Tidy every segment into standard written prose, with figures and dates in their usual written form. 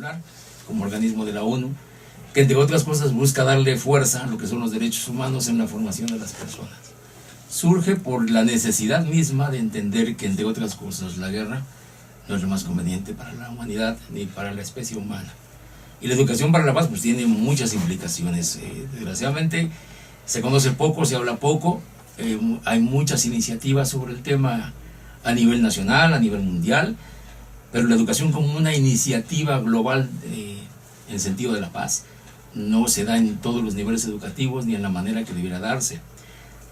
mencionar, como organismo de la ONU, que entre otras cosas busca darle fuerza a lo que son los derechos humanos en la formación de las personas. Surge por la necesidad misma de entender que, entre otras cosas, la guerra no es lo más conveniente para la humanidad ni para la especie humana. Y la educación para la paz pues tiene muchas implicaciones. Desgraciadamente se conoce poco, se habla poco, hay muchas iniciativas sobre el tema a nivel nacional, a nivel mundial, pero la educación como una iniciativa global en el sentido de la paz no se da en todos los niveles educativos ni en la manera que debiera darse.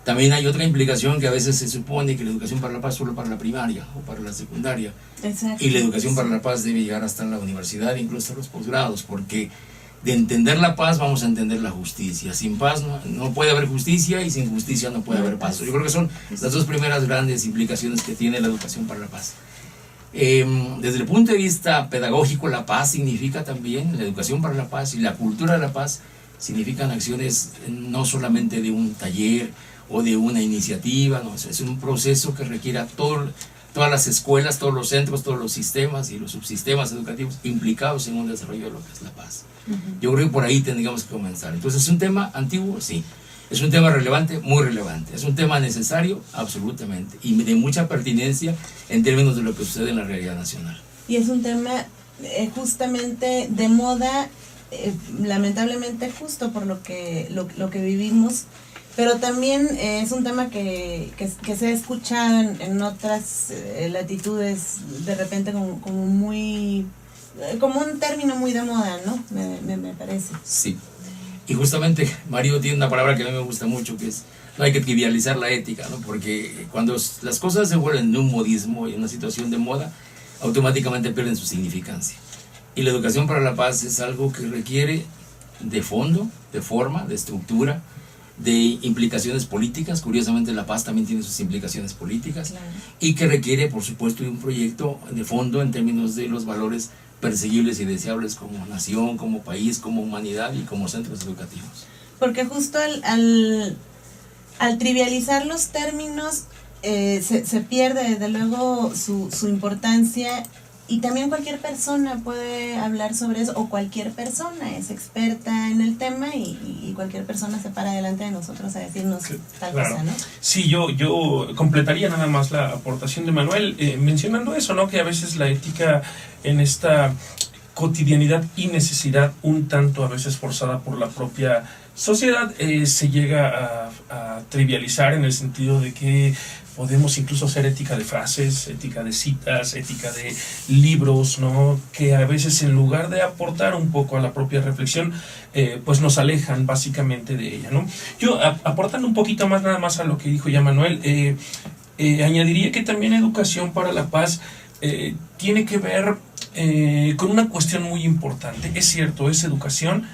También hay otra implicación que a veces se supone que la educación para la paz es solo para la primaria o para la secundaria. Exacto. Y la educación para la paz debe llegar hasta la universidad, incluso a los posgrados, porque de entender la paz vamos a entender la justicia. Sin paz no puede haber justicia y sin justicia no puede haber paz. Yo creo que son las dos primeras grandes implicaciones que tiene la educación para la paz. Desde el punto de vista pedagógico, la paz significa también, la educación para la paz y la cultura de la paz significan acciones no solamente de un taller o de una iniciativa, no, es un proceso que requiere a todas las escuelas, todos los centros, todos los sistemas y los subsistemas educativos implicados en un desarrollo de lo que es la paz. Yo creo que por ahí tendríamos que comenzar. Entonces, ¿es un tema antiguo? Sí. ¿Es un tema relevante? Muy relevante. ¿Es un tema necesario? Absolutamente. Y de mucha pertinencia en términos de lo que sucede en la realidad nacional. Y es un tema justamente de moda, lamentablemente justo por lo que vivimos, pero también es un tema que se ha escuchado en otras latitudes, de repente como muy, como un término muy de moda, ¿no? Me parece. Sí. Y justamente Mario tiene una palabra que a mí me gusta mucho, que es no hay que trivializar la ética, ¿no? Porque cuando las cosas se vuelven de un modismo y una situación de moda, automáticamente pierden su significancia. Y la educación para la paz es algo que requiere de fondo, de forma, de estructura, de implicaciones políticas. Curiosamente la paz también tiene sus implicaciones políticas, claro. Y que requiere, por supuesto, de un proyecto de fondo en términos de los valores perseguibles y deseables como nación, como país, como humanidad y como centros educativos. Porque justo al trivializar los términos se pierde desde luego su importancia, y también cualquier persona puede hablar sobre eso, o cualquier persona es experta en el tema y cualquier persona se para delante de nosotros a decirnos tal cosa, ¿no? Sí, yo completaría nada más la aportación de Manuel mencionando eso, ¿no? Que a veces la ética en esta cotidianidad y necesidad un tanto a veces forzada por la propia sociedad se llega a trivializar, en el sentido de que podemos incluso hacer ética de frases, ética de citas, ética de libros, ¿no? Que a veces, en lugar de aportar un poco a la propia reflexión, pues nos alejan básicamente de ella, ¿no? Yo, aportando un poquito más nada más a lo que dijo ya Manuel, añadiría que también educación para la paz tiene que ver con una cuestión muy importante. Es cierto, es educación,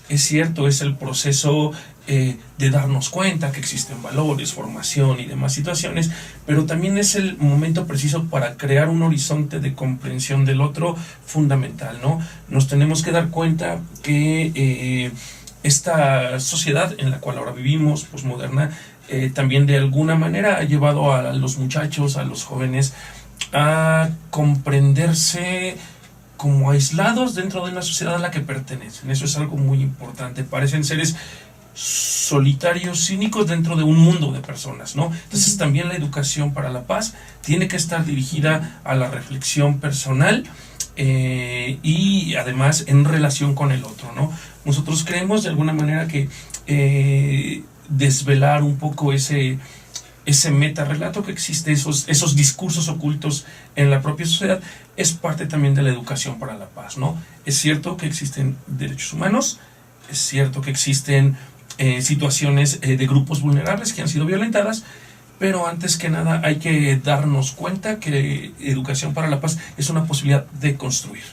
es cierto, es el proceso de darnos cuenta que existen valores, formación y demás situaciones, pero también es el momento preciso para crear un horizonte de comprensión del otro fundamental, ¿no? Nos tenemos que dar cuenta que esta sociedad en la cual ahora vivimos, posmoderna, también de alguna manera ha llevado a los muchachos, a los jóvenes, a comprenderse como aislados dentro de una sociedad a la que pertenecen. Eso es algo muy importante. Parecen seres solitarios, cínicos dentro de un mundo de personas, ¿no? Entonces también la educación para la paz tiene que estar dirigida a la reflexión personal y además en relación con el otro, ¿no? Nosotros creemos de alguna manera que desvelar un poco ese metarrelato que existe, esos discursos ocultos en la propia sociedad, es parte también de la educación para la paz, ¿no? Es cierto que existen derechos humanos, es cierto que existen situaciones de grupos vulnerables que han sido violentadas, pero antes que nada hay que darnos cuenta que educación para la paz es una posibilidad de construir.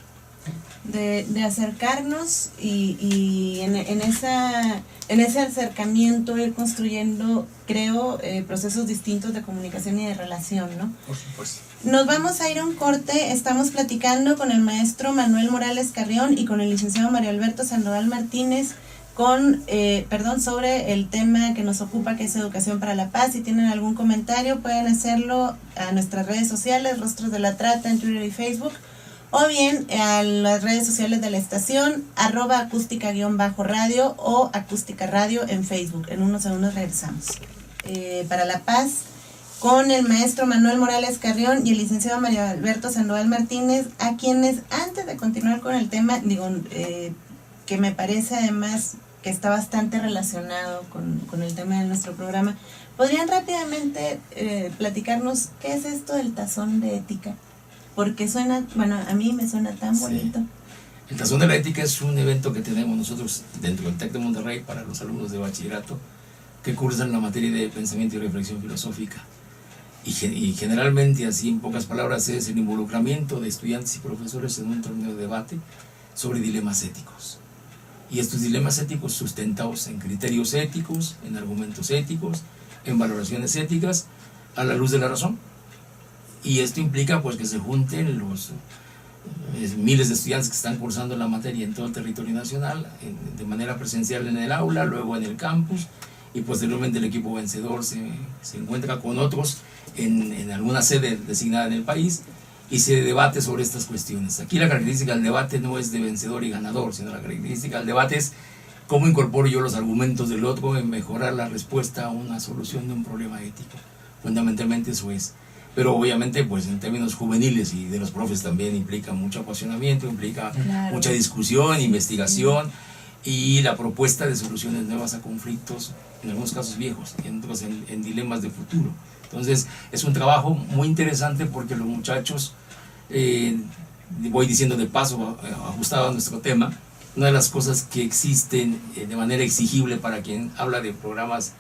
De acercarnos y en ese acercamiento ir construyendo, creo, procesos distintos de comunicación y de relación, ¿no? Por supuesto. Nos vamos a ir a un corte. Estamos platicando con el maestro Manuel Morales Carrión y con el licenciado Mario Alberto Sandoval Martínez sobre el tema que nos ocupa, que es educación para la paz. Si tienen algún comentario pueden hacerlo a nuestras redes sociales, Rostros de la Trata, en Twitter y Facebook, o bien a las redes sociales de la estación, @acústica_radio o acústica radio en Facebook. En unos segundos regresamos. Para La Paz, con el maestro Manuel Morales Carrión y el licenciado Mario Alberto Sandoval Martínez, a quienes, antes de continuar con el tema, que me parece además que está bastante relacionado con el tema de nuestro programa, ¿podrían rápidamente platicarnos qué es esto del tazón de ética? Porque suena, bueno, a mí me suena tan bonito. El Tazón de la Ética es un evento que tenemos nosotros dentro del TEC de Monterrey para los alumnos de bachillerato que cursan la materia de pensamiento y reflexión filosófica. Y generalmente, así en pocas palabras, es el involucramiento de estudiantes y profesores en un torneo de debate sobre dilemas éticos. Y estos dilemas éticos sustentados en criterios éticos, en argumentos éticos, en valoraciones éticas, a la luz de la razón. Y esto implica pues que se junten los miles de estudiantes que están cursando la materia en todo el territorio nacional, de manera presencial en el aula, luego en el campus, y posteriormente el equipo vencedor se encuentra con otros en alguna sede designada en el país y se debate sobre estas cuestiones. Aquí la característica del debate no es de vencedor y ganador, sino la característica del debate es cómo incorporo yo los argumentos del otro en mejorar la respuesta a una solución de un problema ético. Fundamentalmente eso es. Pero obviamente pues en términos juveniles y de los profes también implica mucho apasionamiento, implica mucha discusión, investigación y la propuesta de soluciones nuevas a conflictos, en algunos casos viejos, y en otros en dilemas de futuro. Entonces es un trabajo muy interesante porque los muchachos, voy diciendo de paso, ajustado a nuestro tema, una de las cosas que existen de manera exigible para quien habla de programas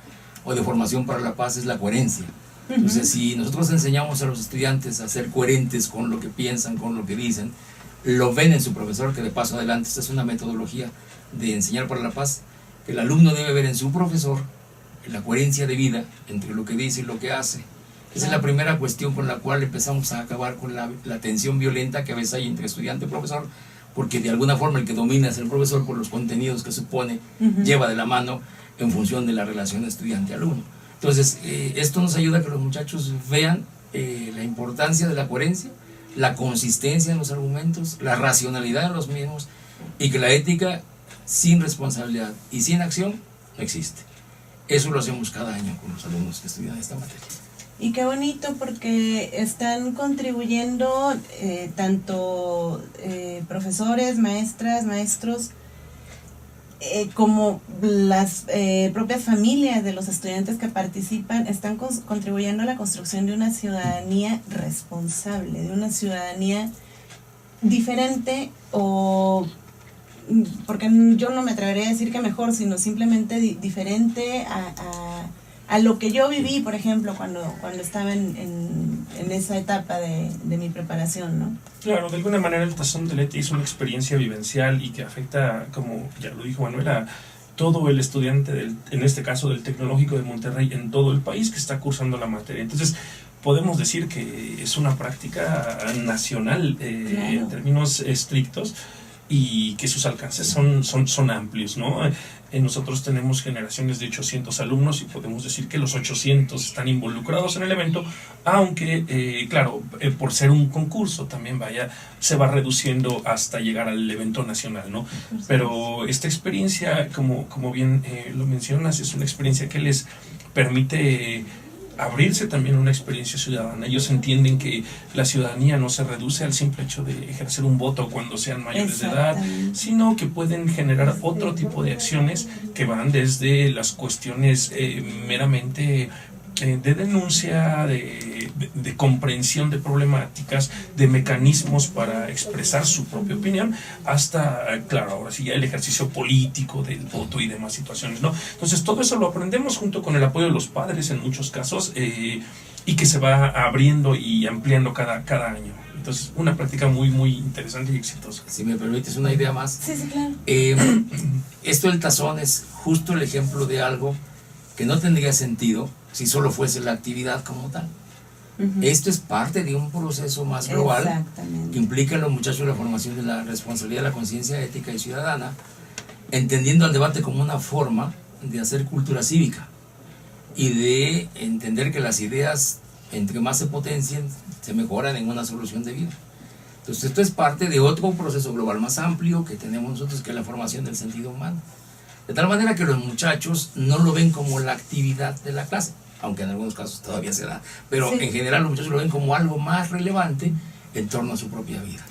o de formación para la paz es la coherencia. Entonces, si nosotros enseñamos a los estudiantes a ser coherentes con lo que piensan, con lo que dicen, lo ven en su profesor, que de paso adelante, esta es una metodología de enseñar para la paz, que el alumno debe ver en su profesor la coherencia de vida entre lo que dice y lo que hace. Esa es la primera cuestión con la cual empezamos a acabar con la tensión violenta que a veces hay entre estudiante y profesor, porque de alguna forma el que domina es el profesor por los contenidos que supone, lleva de la mano en función de la relación estudiante-alumno. Entonces, esto nos ayuda a que los muchachos vean la importancia de la coherencia, la consistencia en los argumentos, la racionalidad en los mismos, y que la ética sin responsabilidad y sin acción no existe. Eso lo hacemos cada año con los alumnos que estudian esta materia. Y qué bonito porque están contribuyendo tanto profesores, maestras, maestros, como las propias familias de los estudiantes que participan, están contribuyendo a la construcción de una ciudadanía responsable, de una ciudadanía diferente, o porque yo no me atrevería a decir que mejor, sino simplemente diferente a lo que yo viví, por ejemplo, cuando estaba en esa etapa de mi preparación, ¿no? Claro, de alguna manera el Tazón de la Ética es una experiencia vivencial y que afecta, como ya lo dijo Manuel, a todo el estudiante, en este caso del Tecnológico de Monterrey, en todo el país que está cursando la materia. Entonces, podemos decir que es una práctica nacional en términos estrictos, y que sus alcances son amplios, ¿no? Nosotros tenemos generaciones de 800 alumnos y podemos decir que los 800 están involucrados en el evento, aunque, claro, por ser un concurso también se va reduciendo hasta llegar al evento nacional, ¿no? Pero esta experiencia, como bien lo mencionas, es una experiencia que les permite abrirse también una experiencia ciudadana. Ellos entienden que la ciudadanía no se reduce al simple hecho de ejercer un voto cuando sean mayores de edad, sino que pueden generar otro tipo de acciones que van desde las cuestiones meramente de denuncia, de comprensión de problemáticas, de mecanismos para expresar su propia opinión, hasta, claro, ahora sí ya el ejercicio político del voto y demás situaciones, ¿no? Entonces todo eso lo aprendemos junto con el apoyo de los padres en muchos casos, y que se va abriendo y ampliando cada año. Entonces, una práctica muy, muy interesante y exitosa. Si me permites una idea más. Sí, claro. Esto del tazón es justo el ejemplo de algo que no tendría sentido si solo fuese la actividad como tal. Esto es parte de un proceso más global que implica en los muchachos la formación de la responsabilidad de la conciencia ética y ciudadana, entendiendo al debate como una forma de hacer cultura cívica y de entender que las ideas, entre más se potencien, se mejoran en una solución de vida. Entonces esto es parte de otro proceso global más amplio que tenemos nosotros, que es la formación del sentido humano. De tal manera que los muchachos no lo ven como la actividad de la clase, aunque en algunos casos todavía se da, pero Sí. en general los muchachos lo ven como algo más relevante en torno a su propia vida.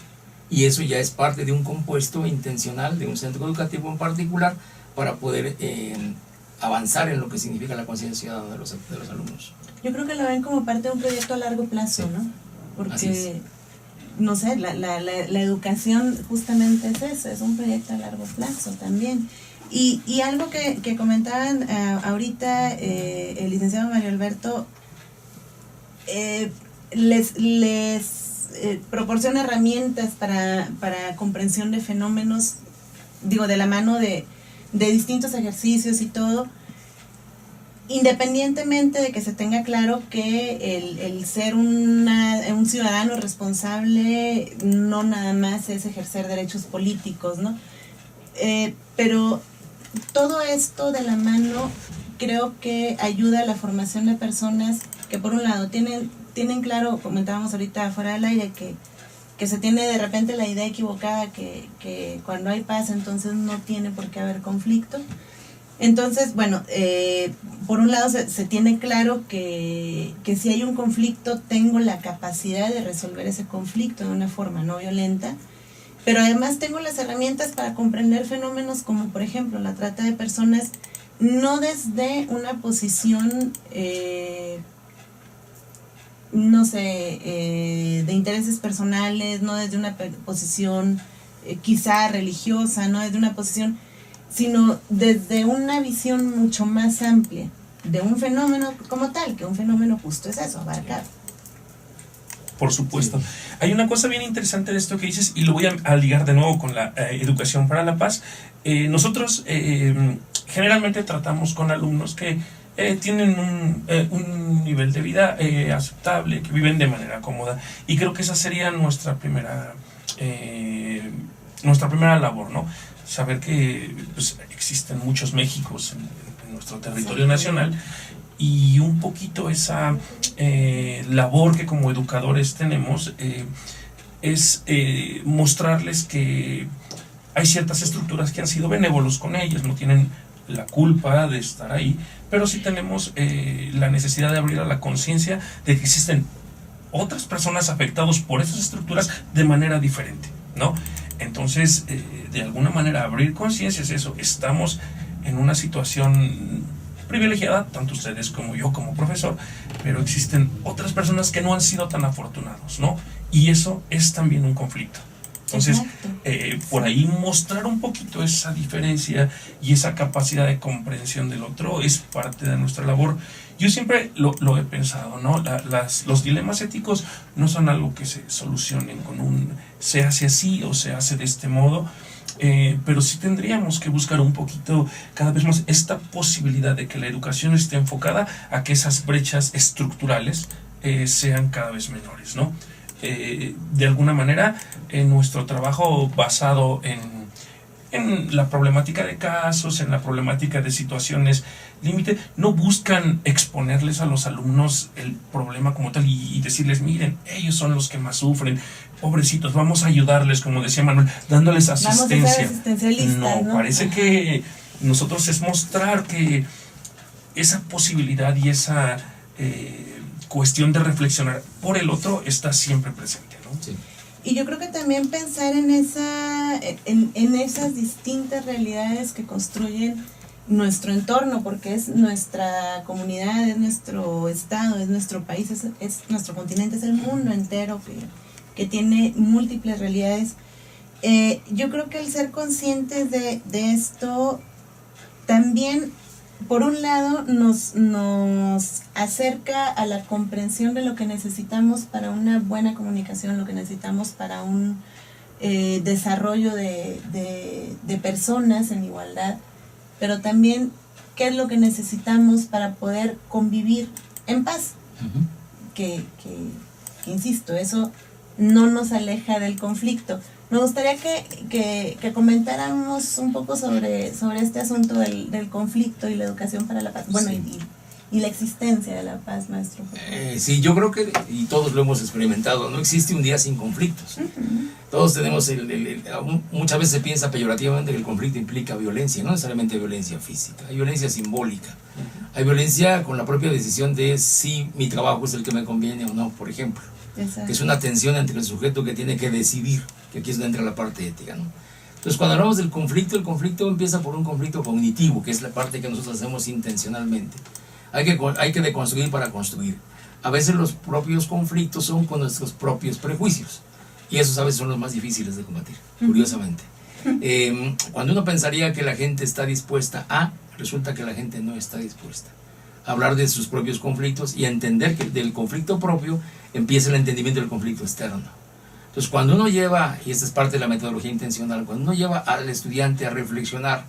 Y eso ya es parte de un compuesto intencional de un centro educativo en particular para poder avanzar en lo que significa la conciencia ciudadana de los alumnos. Yo creo que lo ven como parte de un proyecto a largo plazo, Sí. ¿no? Así es. Porque, no sé, la educación justamente es eso, es un proyecto a largo plazo también. Y algo que comentaban ahorita el licenciado Mario Alberto, les proporciona herramientas para comprensión de fenómenos, digo, de la mano de distintos ejercicios y todo, independientemente de que se tenga claro que el ser un ciudadano responsable no nada más es ejercer derechos políticos, ¿no? Pero todo esto de la mano creo que ayuda a la formación de personas que por un lado tienen claro, comentábamos ahorita fuera del aire, que se tiene de repente la idea equivocada que cuando hay paz entonces no tiene por qué haber conflicto. Entonces, bueno, por un lado se tiene claro que si hay un conflicto tengo la capacidad de resolver ese conflicto de una forma no violenta, pero además tengo las herramientas para comprender fenómenos como por ejemplo la trata de personas, no desde una posición no sé, de intereses personales, no desde una posición quizá religiosa, no desde una posición, sino desde una visión mucho más amplia de un fenómeno como tal, que un fenómeno justo es eso, abarcar. Por supuesto. Hay una cosa bien interesante de esto que dices, y lo voy a ligar de nuevo con la educación para la paz. Nosotros generalmente tratamos con alumnos que tienen un nivel de vida aceptable, que viven de manera cómoda, y creo que esa sería nuestra primera labor, ¿no? Saber que pues, existen muchos Méxicos en nuestro territorio nacional, y un poquito esa labor que como educadores tenemos es mostrarles que hay ciertas estructuras que han sido benévolos con ellos, no tienen la culpa de estar ahí, pero sí tenemos la necesidad de abrir a la conciencia de que existen otras personas afectadas por esas estructuras de manera diferente, ¿no? Entonces, de alguna manera, abrir conciencia es eso. Estamos en una situación privilegiada, tanto ustedes como yo como profesor, pero existen otras personas que no han sido tan afortunados, ¿no? Y eso es también un conflicto. Entonces, por ahí mostrar un poquito esa diferencia y esa capacidad de comprensión del otro es parte de nuestra labor. Yo siempre lo he pensado, ¿no? Los dilemas éticos no son algo que se solucionen con se hace así o se hace de este modo, pero sí tendríamos que buscar un poquito cada vez más esta posibilidad de que la educación esté enfocada a que esas brechas estructurales sean cada vez menores, ¿no? De alguna manera, en nuestro trabajo basado en la problemática de casos, en la problemática de situaciones límite, no buscan exponerles a los alumnos el problema como tal y decirles, miren, ellos son los que más sufren, pobrecitos, vamos a ayudarles, como decía Manuel, dándoles asistencia. Vamos a ser asistencialistas, ¿no? Parece que nosotros es mostrar que esa posibilidad y esa cuestión de reflexionar por el otro está siempre presente, ¿no? Sí. Y yo creo que también pensar en esas distintas realidades que construyen nuestro entorno, porque es nuestra comunidad, es nuestro estado, es nuestro país, es nuestro continente, es el mundo entero que tiene múltiples realidades. Yo creo que el ser conscientes de esto también, por un lado, nos acerca a la comprensión de lo que necesitamos para una buena comunicación, lo que necesitamos para un desarrollo de personas en igualdad, pero también qué es lo que necesitamos para poder convivir en paz. Uh-huh. Que insisto, eso no nos aleja del conflicto. Me gustaría que comentáramos un poco sobre este asunto del conflicto y la educación para la paz. Bueno, sí. y la existencia de la paz, maestro? Sí, yo creo que, y todos lo hemos experimentado, no existe un día sin conflictos. Todos tenemos, muchas veces se piensa peyorativamente que el conflicto implica violencia, no necesariamente violencia física, hay violencia simbólica, hay violencia con la propia decisión de si mi trabajo es el que me conviene o no, por ejemplo. Exacto. Que es una tensión entre el sujeto que tiene que decidir, que aquí es donde entra la parte ética, ¿no? Entonces, cuando hablamos del conflicto, el conflicto empieza por un conflicto cognitivo, que es la parte que nosotros hacemos intencionalmente. Hay que deconstruir para construir. A veces los propios conflictos son con nuestros propios prejuicios, y esos a veces son los más difíciles de combatir, curiosamente. Cuando uno pensaría que la gente está dispuesta a, resulta que la gente no está dispuesta a hablar de sus propios conflictos y a entender que del conflicto propio empieza el entendimiento del conflicto externo. Entonces, cuando uno lleva, y esta es parte de la metodología intencional, cuando uno lleva al estudiante a reflexionar,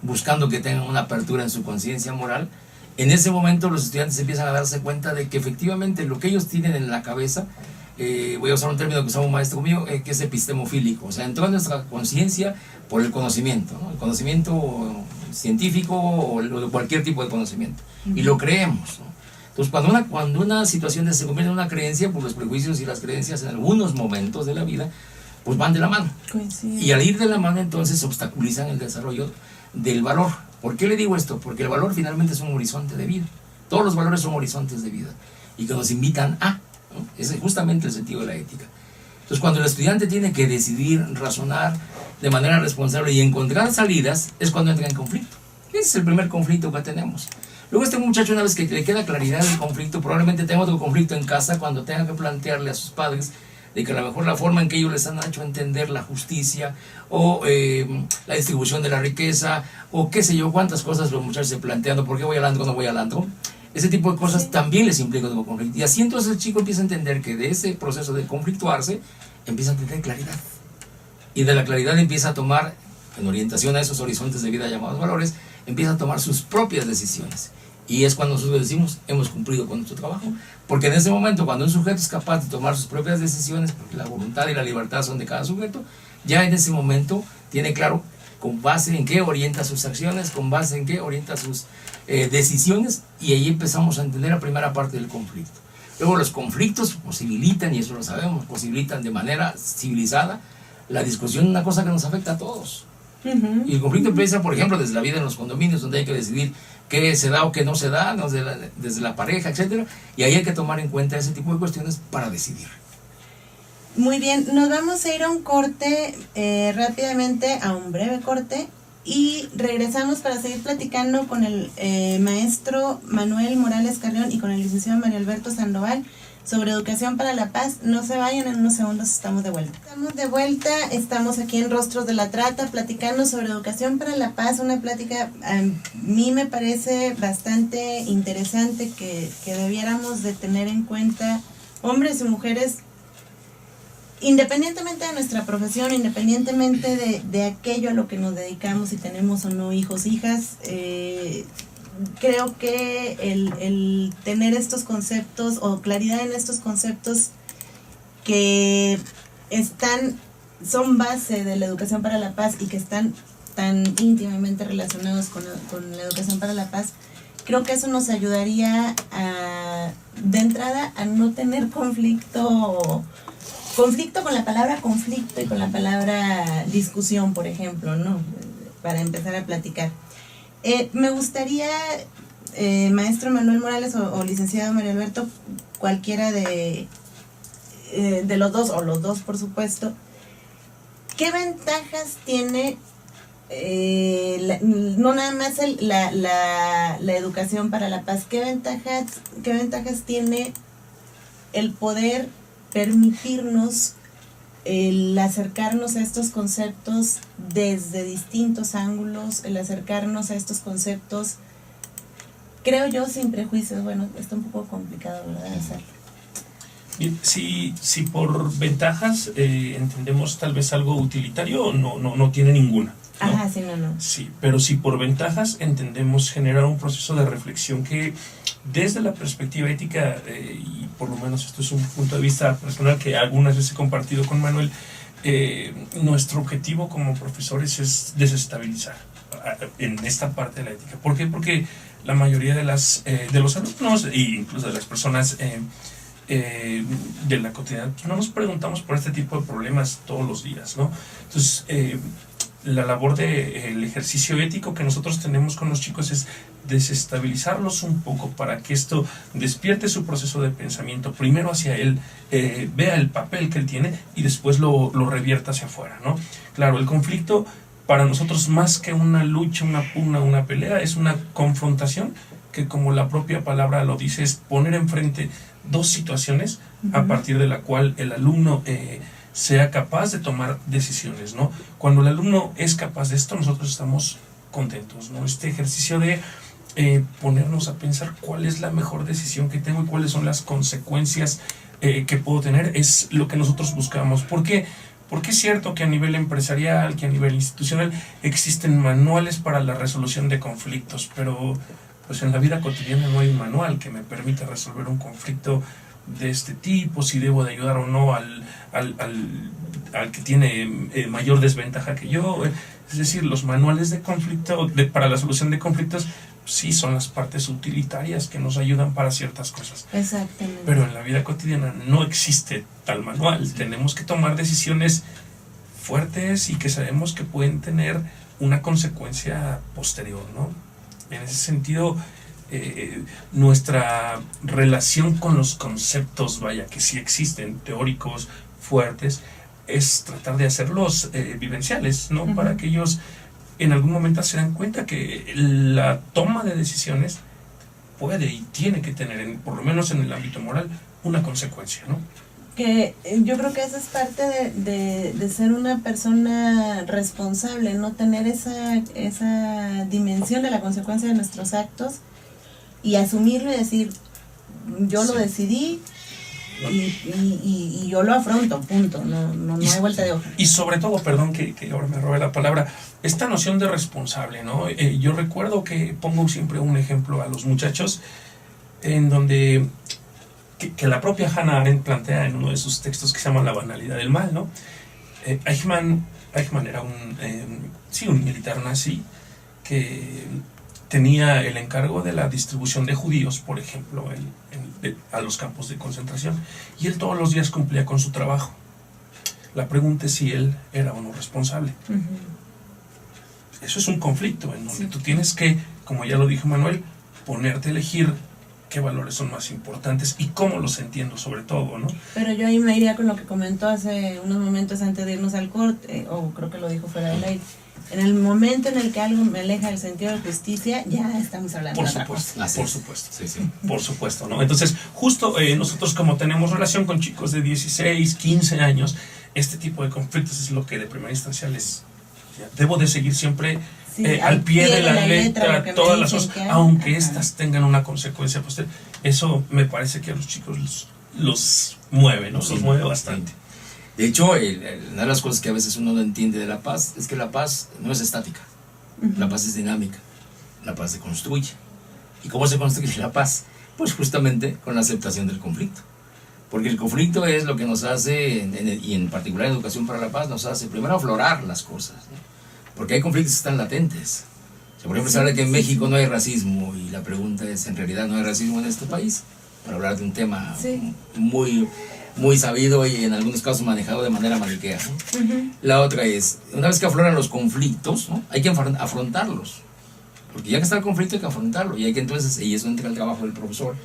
buscando que tenga una apertura en su conciencia moral, en ese momento los estudiantes empiezan a darse cuenta de que efectivamente lo que ellos tienen en la cabeza, voy a usar un término que usaba un maestro mío, que es epistemofílico, o sea, entró en nuestra conciencia por el conocimiento, ¿no? El conocimiento científico o de cualquier tipo de conocimiento, y lo creemos, ¿no? Entonces, cuando una situación se convierte en una creencia, pues los prejuicios y las creencias en algunos momentos de la vida, pues van de la mano. Coincide. Y al ir de la mano, entonces obstaculizan el desarrollo del valor. ¿Por qué le digo esto? Porque el valor finalmente es un horizonte de vida. Todos los valores son horizontes de vida y que nos invitan a, ¿no? Ese es justamente el sentido de la ética. Entonces, cuando el estudiante tiene que decidir, razonar de manera responsable y encontrar salidas, es cuando entra en conflicto. Ese es el primer conflicto que tenemos. Luego este muchacho, una vez que le queda claridad del conflicto, probablemente tenga otro conflicto en casa cuando tenga que plantearle a sus padres de que a lo mejor la forma en que ellos les han hecho entender la justicia o la distribución de la riqueza o qué sé yo, cuántas cosas los muchachos se planteando, ¿por qué voy al antro o no voy al antro? Ese tipo de cosas también les implica otro conflicto. Y así entonces el chico empieza a entender que de ese proceso de conflictuarse empieza a tener claridad. Y de la claridad empieza a tomar, en orientación a esos horizontes de vida llamados valores, empieza a tomar sus propias decisiones. Y es cuando nosotros decimos, hemos cumplido con nuestro trabajo. Porque en ese momento, cuando un sujeto es capaz de tomar sus propias decisiones, porque la voluntad y la libertad son de cada sujeto, ya en ese momento tiene claro con base en qué orienta sus acciones, con base en qué orienta sus decisiones, y ahí empezamos a entender la primera parte del conflicto. Luego los conflictos posibilitan, y eso lo sabemos, posibilitan de manera civilizada la discusión, una cosa que nos afecta a todos. Y el conflicto empieza, por ejemplo, desde la vida en los condominios, donde hay que decidir qué se da o qué no se da, ¿no? Desde la pareja, etcétera, y ahí hay que tomar en cuenta ese tipo de cuestiones para decidir. Muy bien, nos vamos a ir a un corte rápidamente, a un breve corte, y regresamos para seguir platicando con el maestro Manuel Morales Carrión y con el licenciado Mario Alberto Sandoval sobre educación para la paz. No se vayan, en unos segundos estamos de vuelta. Estamos aquí en Rostros de la Trata platicando sobre educación para la paz, una plática a mí me parece bastante interesante que debiéramos de tener en cuenta, hombres y mujeres, independientemente de nuestra profesión, independientemente de aquello a lo que nos dedicamos, si tenemos o no hijos, hijas, creo que el tener estos conceptos o claridad en estos conceptos que son base de la educación para la paz y que están tan íntimamente relacionados con la educación para la paz, creo que eso nos ayudaría de entrada a no tener conflicto con la palabra conflicto y con la palabra discusión, por ejemplo, ¿no? Para empezar a platicar. Me gustaría, maestro Manuel Morales o licenciado Mario Alberto, cualquiera de los dos, o los dos por supuesto, ¿qué ventajas tiene no nada más la educación para la paz? ¿Qué ventajas tiene el poder permitirnos el acercarnos a estos conceptos desde distintos ángulos, el acercarnos a estos conceptos, creo yo, sin prejuicios? Bueno, está un poco complicado, ¿verdad?, hacerlo. Bien, si por ventajas entendemos tal vez algo utilitario, no tiene ninguna, ¿no? Ajá, sí, no. Sí, pero si por ventajas entendemos generar un proceso de reflexión que desde la perspectiva ética, y por lo menos esto es un punto de vista personal que algunas veces he compartido con Manuel, nuestro objetivo como profesores es desestabilizar en esta parte de la ética. ¿Por qué? Porque la mayoría de los alumnos e incluso de las personas de la cotidianidad, pues no nos preguntamos por este tipo de problemas todos los días, ¿no? Entonces, la labor del ejercicio ético que nosotros tenemos con los chicos es desestabilizarlos un poco para que esto despierte su proceso de pensamiento, primero hacia él, vea el papel que él tiene y después lo revierta hacia afuera, ¿no? Claro, el conflicto para nosotros más que una lucha, una pugna, una pelea, es una confrontación que, como la propia palabra lo dice, es poner enfrente dos situaciones a partir de la cual el alumno sea capaz de tomar decisiones, ¿no? Cuando el alumno es capaz de esto, nosotros estamos contentos, ¿no? Este ejercicio de ponernos a pensar cuál es la mejor decisión que tengo y cuáles son las consecuencias que puedo tener es lo que nosotros buscamos. ¿Por qué? Porque es cierto que a nivel empresarial, que a nivel institucional existen manuales para la resolución de conflictos, pero pues en la vida cotidiana no hay un manual que me permita resolver un conflicto de este tipo, si debo de ayudar o no al que tiene mayor desventaja que yo. Es decir, los manuales de conflicto para la solución de conflictos sí son las partes utilitarias que nos ayudan para ciertas cosas. Exactamente. Pero en la vida cotidiana no existe tal manual. Tenemos que tomar decisiones fuertes y que sabemos que pueden tener una consecuencia posterior, ¿no? En ese sentido, nuestra relación con los conceptos, vaya, que sí existen, teóricos, fuertes, es tratar de hacerlos vivenciales, ¿no? Para que ellos en algún momento se dan cuenta que la toma de decisiones puede y tiene que tener, por lo menos en el ámbito moral, una consecuencia, ¿no? Que yo creo que esa es parte de ser una persona responsable, no tener esa dimensión de la consecuencia de nuestros actos y asumirlo y decir, yo lo decidí y yo lo afronto, punto, no hay vuelta de hoja. Y sobre todo, perdón que ahora me robé la palabra, esta noción de responsable, ¿no? Yo recuerdo que pongo siempre un ejemplo a los muchachos en donde que la propia Hannah Arendt plantea en uno de sus textos que se llama La banalidad del mal, ¿no? Eichmann era un militar nazi que tenía el encargo de la distribución de judíos, por ejemplo, a los campos de concentración, y él todos los días cumplía con su trabajo. La pregunta es si él era o no responsable. Eso es un conflicto en donde tú tienes que, como ya lo dijo Manuel, ponerte a elegir qué valores son más importantes y cómo los entiendo sobre todo, ¿no? Pero yo ahí me iría con lo que comentó hace unos momentos antes de irnos al corte, o creo que lo dijo fuera del aire. En el momento en el que algo me aleja del sentido de justicia, ya estamos hablando de otra cosa. Por supuesto. Sí. Por supuesto, ¿no? Entonces, justo nosotros como tenemos relación con chicos de 16, 15 años, este tipo de conflictos es lo que de primera instancia debo de seguir siempre al pie de la letra todas las cosas, aunque estas tengan una consecuencia posterior. Eso me parece que a los chicos los mueve, ¿no? Los mueve bastante. De hecho, una de las cosas que a veces uno no entiende de la paz es que la paz no es estática. La paz es dinámica. La paz se construye. ¿Y cómo se construye la paz? Pues justamente con la aceptación del conflicto. Porque el conflicto es lo que nos hace, y en particular Educación para la Paz, nos hace primero aflorar las cosas, ¿no? Porque hay conflictos que están latentes. O sea, por ejemplo, se habla que en México no hay racismo, y la pregunta es, ¿en realidad no hay racismo en este país? Para hablar de un tema muy, muy sabido y en algunos casos manejado de manera maniquea, ¿no? La otra es, una vez que afloran los conflictos, ¿no? Hay que afrontarlos. Porque ya que está el conflicto hay que afrontarlo, y hay que entonces, y eso entra el trabajo del profesor,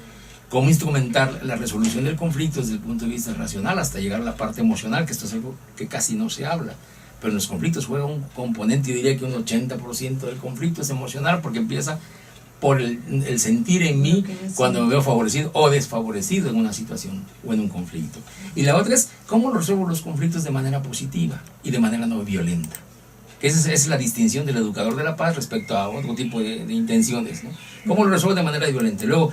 cómo instrumentar la resolución del conflicto desde el punto de vista racional hasta llegar a la parte emocional, que esto es algo que casi no se habla. Pero en los conflictos juega un componente, yo diría que un 80% del conflicto es emocional, porque empieza por el sentir en mí cuando me veo favorecido o desfavorecido en una situación o en un conflicto. Y la otra es cómo resuelvo los conflictos de manera positiva y de manera no violenta. Esa es la distinción del educador de la paz respecto a otro tipo de intenciones, ¿no? ¿Cómo lo resuelvo de manera violenta? Luego,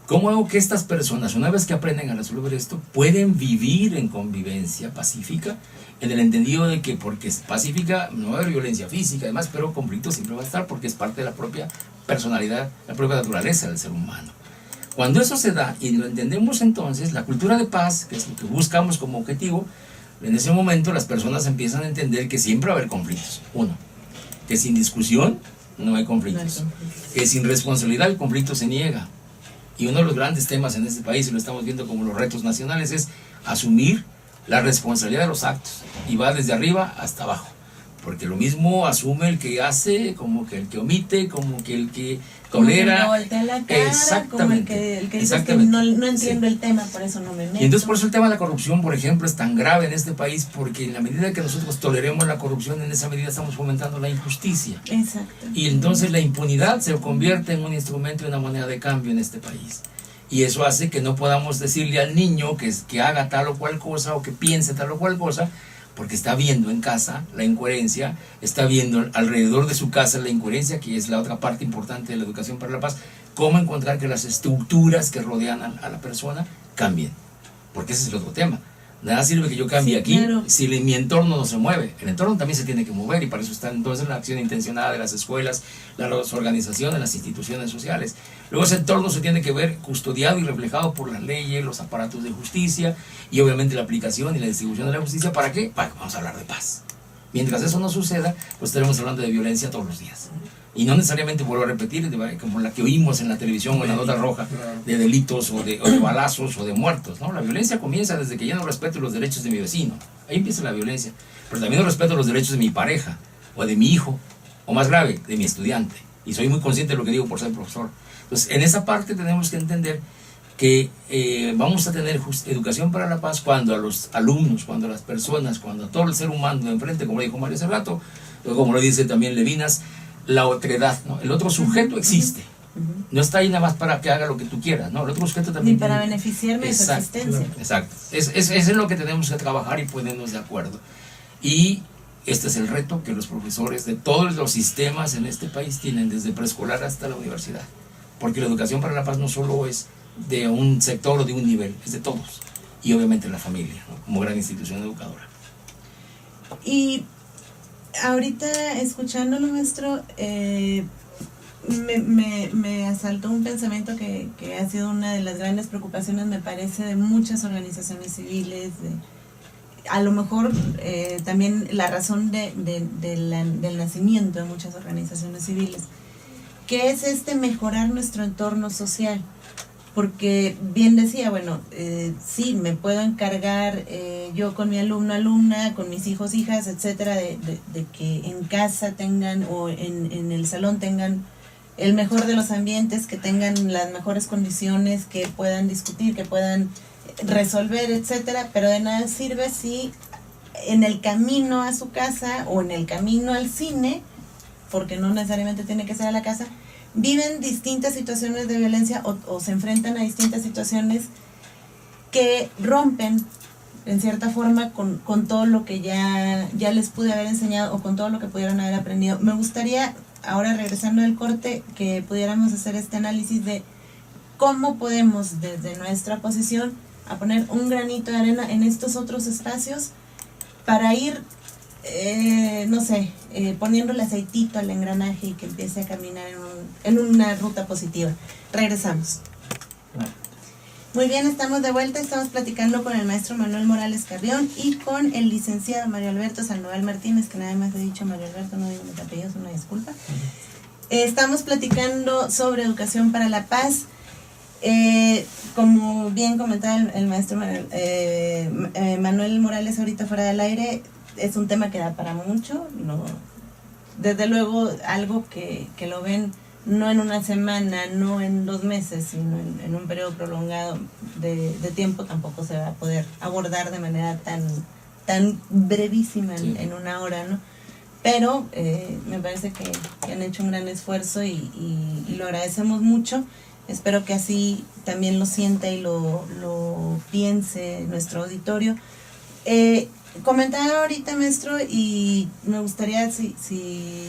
¿cómo hago que estas personas, una vez que aprenden a resolver esto, pueden vivir en convivencia pacífica? En el entendido de que porque es pacífica no va a haber violencia física, además, pero conflicto siempre va a estar porque es parte de la propia personalidad, la propia naturaleza del ser humano. Cuando eso se da y lo entendemos, entonces la cultura de paz, que es lo que buscamos como objetivo, en ese momento las personas empiezan a entender que siempre va a haber conflictos. Uno, que sin discusión no hay conflictos. que sin responsabilidad el conflicto se niega. Y uno de los grandes temas en este país, y lo estamos viendo como los retos nacionales, es asumir la responsabilidad de los actos. Y va desde arriba hasta abajo. Porque lo mismo asume el que hace, como que el que omite, como que el que tolera. Como el que voltea la cara, como el que dice que no entiendo el tema, por eso no me meto. Y entonces por eso el tema de la corrupción, por ejemplo, es tan grave en este país, porque en la medida que nosotros toleremos la corrupción, en esa medida estamos fomentando la injusticia. Exacto. Y entonces la impunidad se convierte en un instrumento y una moneda de cambio en este país. Y eso hace que no podamos decirle al niño que haga tal o cual cosa o que piense tal o cual cosa, porque está viendo en casa la incoherencia, está viendo alrededor de su casa la incoherencia, que es la otra parte importante de la educación para la paz, cómo encontrar que las estructuras que rodean a la persona cambien, porque ese es el otro tema. Nada sirve que yo cambie aquí, claro, si mi entorno no se mueve. El entorno también se tiene que mover, y para eso está entonces la acción intencionada de las escuelas, las organizaciones, las instituciones sociales. Luego ese entorno se tiene que ver custodiado y reflejado por las leyes, los aparatos de justicia y obviamente la aplicación y la distribución de la justicia. ¿Para qué? Para que vamos a hablar de paz. Mientras eso no suceda, pues estaremos hablando de violencia todos los días. Y no necesariamente, vuelvo a repetir, como la que oímos en la televisión o en la nota roja, de delitos o de balazos o de muertos, ¿no? La violencia comienza desde que yo no respeto los derechos de mi vecino. Ahí empieza la violencia. Pero también no respeto los derechos de mi pareja, o de mi hijo, o más grave, de mi estudiante. Y soy muy consciente de lo que digo por ser profesor. Entonces, en esa parte tenemos que entender que vamos a tener educación para la paz cuando a los alumnos, cuando a las personas, cuando a todo el ser humano de enfrente, como lo dijo Mario hace rato, como lo dice también Levinas, la otredad, ¿no? El otro sujeto existe. No está ahí nada más para que haga lo que tú quieras, ¿no? El otro sujeto también. Ni para beneficiarme de su existencia. Exacto. Es en lo que tenemos que trabajar y ponernos de acuerdo. Y este es el reto que los profesores de todos los sistemas en este país tienen, desde preescolar hasta la universidad. Porque la educación para la paz no solo es de un sector o de un nivel, es de todos. Y obviamente la familia, ¿no? Como gran institución educadora. Y ahorita escuchándolo, maestro, me asaltó un pensamiento que ha sido una de las grandes preocupaciones, me parece, de muchas organizaciones civiles, a lo mejor también la razón del nacimiento de muchas organizaciones civiles, que es mejorar nuestro entorno social. Porque bien decía, bueno, sí, me puedo encargar yo con mi alumno, alumna, con mis hijos, hijas, etcétera, de que en casa tengan o en el salón tengan el mejor de los ambientes, que tengan las mejores condiciones, que puedan discutir, que puedan resolver, etcétera, pero de nada sirve si en el camino a su casa o en el camino al cine, porque no necesariamente tiene que ser a la casa, viven distintas situaciones de violencia o se enfrentan a distintas situaciones que rompen en cierta forma con todo lo que ya les pude haber enseñado o con todo lo que pudieron haber aprendido. Me gustaría, ahora regresando del corte, que pudiéramos hacer este análisis de cómo podemos desde nuestra posición a poner un granito de arena en estos otros espacios para ir poniéndole aceitito al engranaje y que empiece a caminar en una ruta positiva. Regresamos. Muy bien, estamos de vuelta, estamos platicando con el maestro Manuel Morales Carrión y con el licenciado Mario Alberto Sandoval Martínez, que nada más he dicho Mario Alberto, no digo mis apellidos, una disculpa. Estamos platicando sobre educación para la paz. Como bien comentaba el maestro Manuel Morales ahorita fuera del aire, es un tema que da para mucho, desde luego algo que lo ven no en una semana, no en 2 meses, sino en un periodo prolongado de tiempo, tampoco se va a poder abordar de manera tan brevísima en una hora, ¿no? Pero me parece que han hecho un gran esfuerzo y lo agradecemos mucho. Espero que así también lo sienta y lo piense nuestro auditorio. Comentaba ahorita, maestro, y me gustaría, si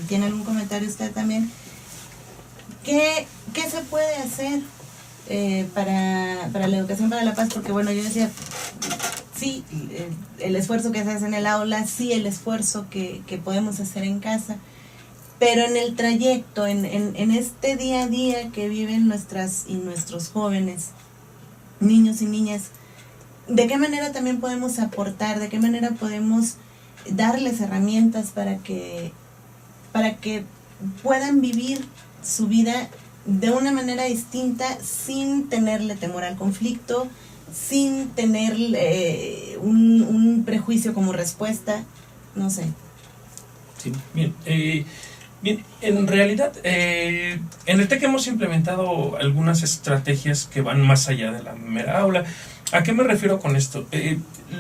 tiene algún comentario usted también, ¿qué se puede hacer para la educación para la paz? Porque bueno, yo decía, sí, el esfuerzo que se hace en el aula, sí, el esfuerzo que podemos hacer en casa, pero en el trayecto, en este día a día que viven nuestras y nuestros jóvenes, niños y niñas, ¿de qué manera también podemos aportar? ¿De qué manera podemos darles herramientas para que puedan vivir su vida de una manera distinta, sin tenerle temor al conflicto, sin tener un prejuicio como respuesta, no sé. Sí, bien. Bien, en realidad, en el TEC hemos implementado algunas estrategias que van más allá de la mera aula. ¿A qué me refiero con esto?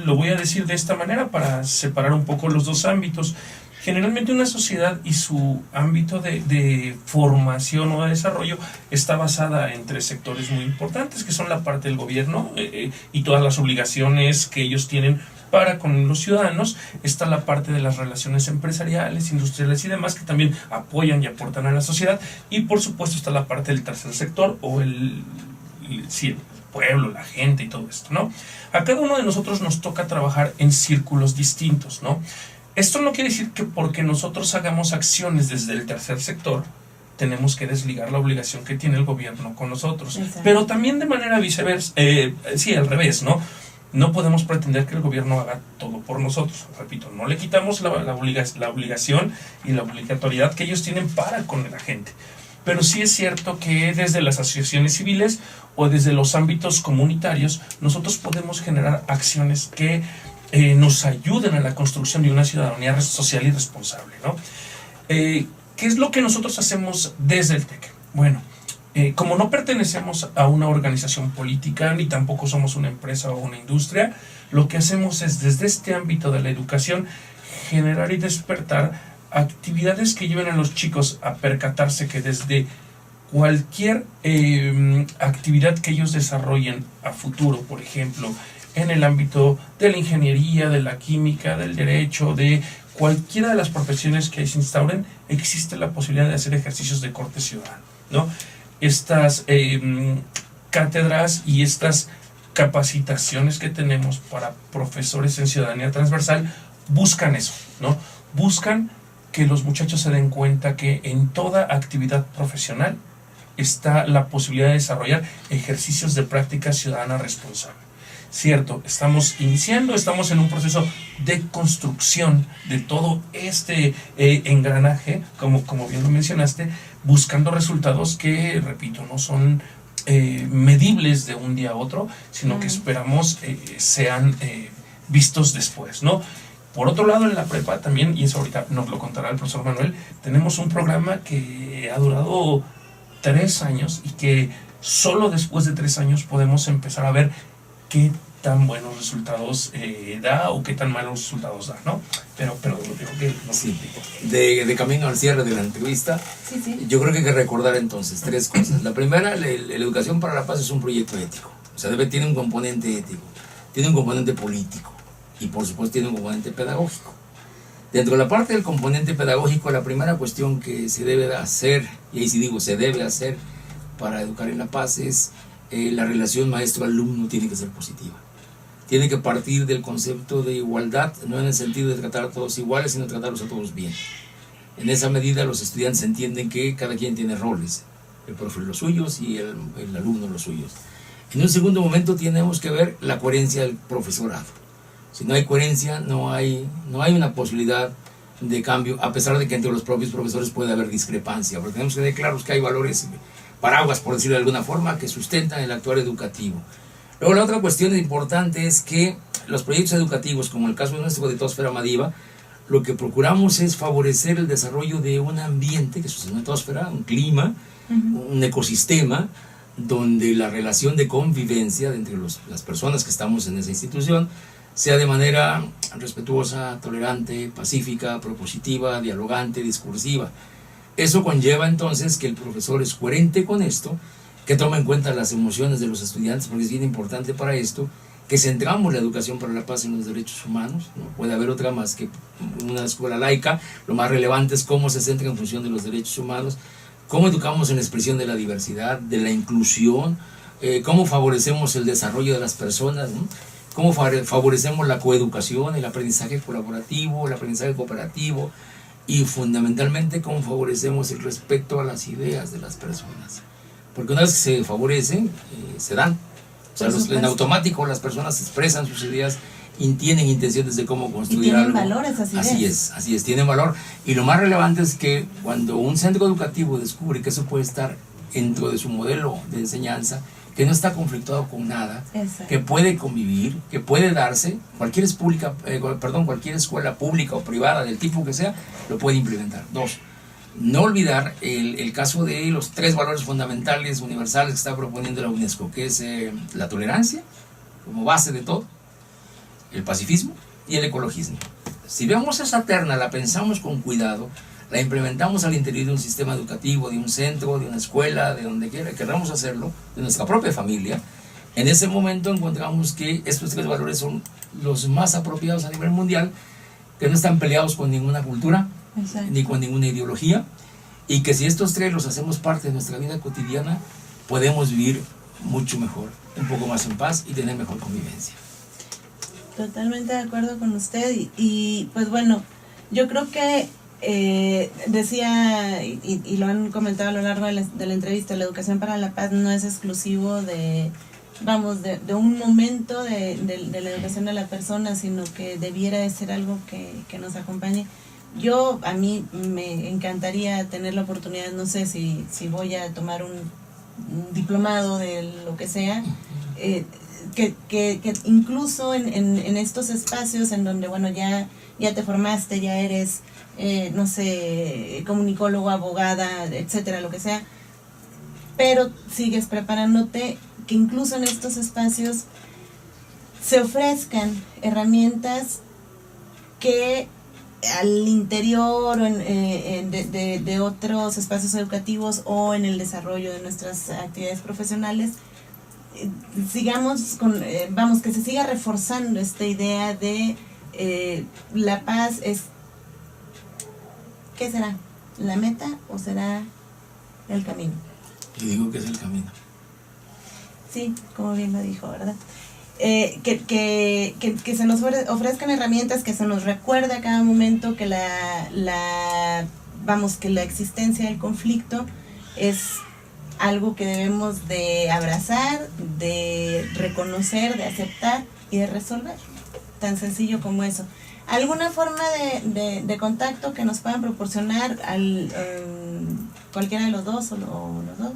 Lo voy a decir de esta manera para separar un poco los dos ámbitos. Generalmente una sociedad y su ámbito de formación o de desarrollo está basada en tres sectores muy importantes, que son la parte del gobierno y todas las obligaciones que ellos tienen para con los ciudadanos. Está la parte de las relaciones empresariales, industriales y demás, que también apoyan y aportan a la sociedad. Y por supuesto está la parte del tercer sector o el pueblo, la gente y todo esto, ¿no? A cada uno de nosotros nos toca trabajar en círculos distintos, ¿no? Esto no quiere decir que porque nosotros hagamos acciones desde el tercer sector tenemos que desligar la obligación que tiene el gobierno con nosotros. Exacto. Pero también de manera viceversa, al revés, ¿no? No podemos pretender que el gobierno haga todo por nosotros. Repito, no le quitamos la obligación y la obligatoriedad que ellos tienen para con la gente. Pero sí es cierto que desde las asociaciones civiles o desde los ámbitos comunitarios nosotros podemos generar acciones que nos ayuden a la construcción de una ciudadanía social y responsable, ¿no? ¿Qué es lo que nosotros hacemos desde el TEC? Bueno, como no pertenecemos a una organización política ni tampoco somos una empresa o una industria, lo que hacemos es desde este ámbito de la educación generar y despertar actividades que lleven a los chicos a percatarse que desde cualquier actividad que ellos desarrollen a futuro, por ejemplo, en el ámbito de la ingeniería, de la química, del derecho, de cualquiera de las profesiones que se instauren, existe la posibilidad de hacer ejercicios de corte ciudadano, ¿no? Estas cátedras y estas capacitaciones que tenemos para profesores en ciudadanía transversal buscan eso, ¿no? Buscan que los muchachos se den cuenta que en toda actividad profesional está la posibilidad de desarrollar ejercicios de práctica ciudadana responsable. Cierto, estamos iniciando, estamos en un proceso de construcción de todo este engranaje, como bien lo mencionaste, buscando resultados que, repito, no son medibles de un día a otro, sino que esperamos sean vistos después, ¿no? Por otro lado, en la prepa también, y eso ahorita nos lo contará el profesor Manuel, tenemos un programa que ha durado 3 años y que solo después de 3 años podemos empezar a ver qué tan buenos resultados da o qué tan malos resultados da, ¿no? Pero creo que no. Sí. De camino al cierre de la entrevista, yo creo que hay que recordar entonces 3 cosas. La primera, la educación para la paz es un proyecto ético. O sea, tiene un componente ético, tiene un componente político y por supuesto tiene un componente pedagógico. Dentro de la parte del componente pedagógico, la primera cuestión que se debe hacer, y ahí sí digo se debe hacer para educar en la paz, es la relación maestro-alumno tiene que ser positiva. Tiene que partir del concepto de igualdad, no en el sentido de tratar a todos iguales, sino tratarlos a todos bien. En esa medida los estudiantes entienden que cada quien tiene roles, el profe los suyos y el alumno los suyos. En un segundo momento tenemos que ver la coherencia del profesorado. Si no hay coherencia, no hay una posibilidad de cambio, a pesar de que entre los propios profesores puede haber discrepancia, porque tenemos que tener claros que hay valores paraguas, por decirlo de alguna forma, que sustentan el actuar educativo. Luego la otra cuestión importante es que los proyectos educativos, como el caso de nuestro de Etosfera Madiva, lo que procuramos es favorecer el desarrollo de un ambiente, que es una etosfera, un clima, un ecosistema, donde la relación de convivencia entre las personas que estamos en esa institución sea de manera respetuosa, tolerante, pacífica, propositiva, dialogante, discursiva. Eso conlleva entonces que el profesor es coherente con esto, que toma en cuenta las emociones de los estudiantes, porque es bien importante para esto, que centramos la educación para la paz en los derechos humanos. No puede haber otra más que una escuela laica. Lo más relevante es cómo se centra en función de los derechos humanos, cómo educamos en la expresión de la diversidad, de la inclusión, cómo favorecemos el desarrollo de las personas, ¿no? Cómo favorecemos la coeducación, el aprendizaje colaborativo, el aprendizaje cooperativo y fundamentalmente cómo favorecemos el respeto a las ideas de las personas. Porque una vez que se favorecen, se dan. O sea, en automático las personas expresan sus ideas y tienen intenciones de cómo construir y tienen algo. valores, Así es, tienen valor. Y lo más relevante es que cuando un centro educativo descubre que eso puede estar dentro de su modelo de enseñanza, que no está conflictuado con nada, exacto, que puede convivir, que puede darse, cualquier escuela pública o privada del tipo que sea, lo puede implementar. 2, no olvidar el caso de los 3 valores fundamentales universales que está proponiendo la UNESCO, que es la tolerancia como base de todo, el pacifismo y el ecologismo. Si vemos esa terna, la pensamos con cuidado, la implementamos al interior de un sistema educativo, de un centro, de una escuela, de donde quiera, queramos hacerlo, de nuestra propia familia, en ese momento encontramos que estos 3 valores son los más apropiados a nivel mundial, que no están peleados con ninguna cultura, exacto, ni con ninguna ideología, y que si estos 3 los hacemos parte de nuestra vida cotidiana, podemos vivir mucho mejor, un poco más en paz y tener mejor convivencia. Totalmente de acuerdo con usted y pues bueno, yo creo que decía y lo han comentado a lo largo de la entrevista, la educación para la paz no es exclusivo de un momento de la educación de la persona, sino que debiera de ser algo que nos acompañe. A mí me encantaría tener la oportunidad, no sé si voy a tomar un diplomado de lo que sea, que incluso en estos espacios en donde, bueno, ya te formaste, ya eres, no sé, comunicólogo, abogada, etcétera, lo que sea, pero sigues preparándote, que incluso en estos espacios se ofrezcan herramientas que al interior o de otros espacios educativos o en el desarrollo de nuestras actividades profesionales sigamos que se siga reforzando esta idea de la paz es, ¿qué será? ¿La meta o será el camino? Y digo que es el camino. Sí, como bien lo dijo, ¿verdad? Que se nos ofrezcan herramientas, que se nos recuerde a cada momento que que la existencia del conflicto es algo que debemos de abrazar, de reconocer, de aceptar y de resolver. Tan sencillo como eso. ¿Alguna forma de contacto que nos puedan proporcionar cualquiera de los dos o los dos?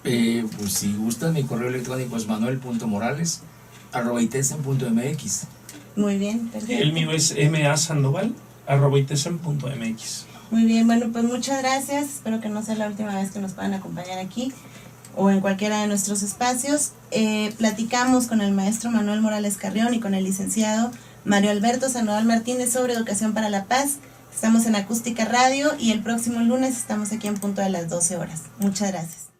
Pues si gustan, mi correo electrónico es manuel.morales@itesen.mx. Muy bien, perfecto. El mío es masandoval@itesen.mx. Muy bien, bueno, pues muchas gracias. Espero que no sea la última vez que nos puedan acompañar aquí o en cualquiera de nuestros espacios. Platicamos con el maestro Manuel Morales Carrión y con el licenciado Mario Alberto Sandoval Martínez sobre educación para la paz. Estamos en Acústica Radio y el próximo lunes estamos aquí en punto de las 12 horas. Muchas gracias.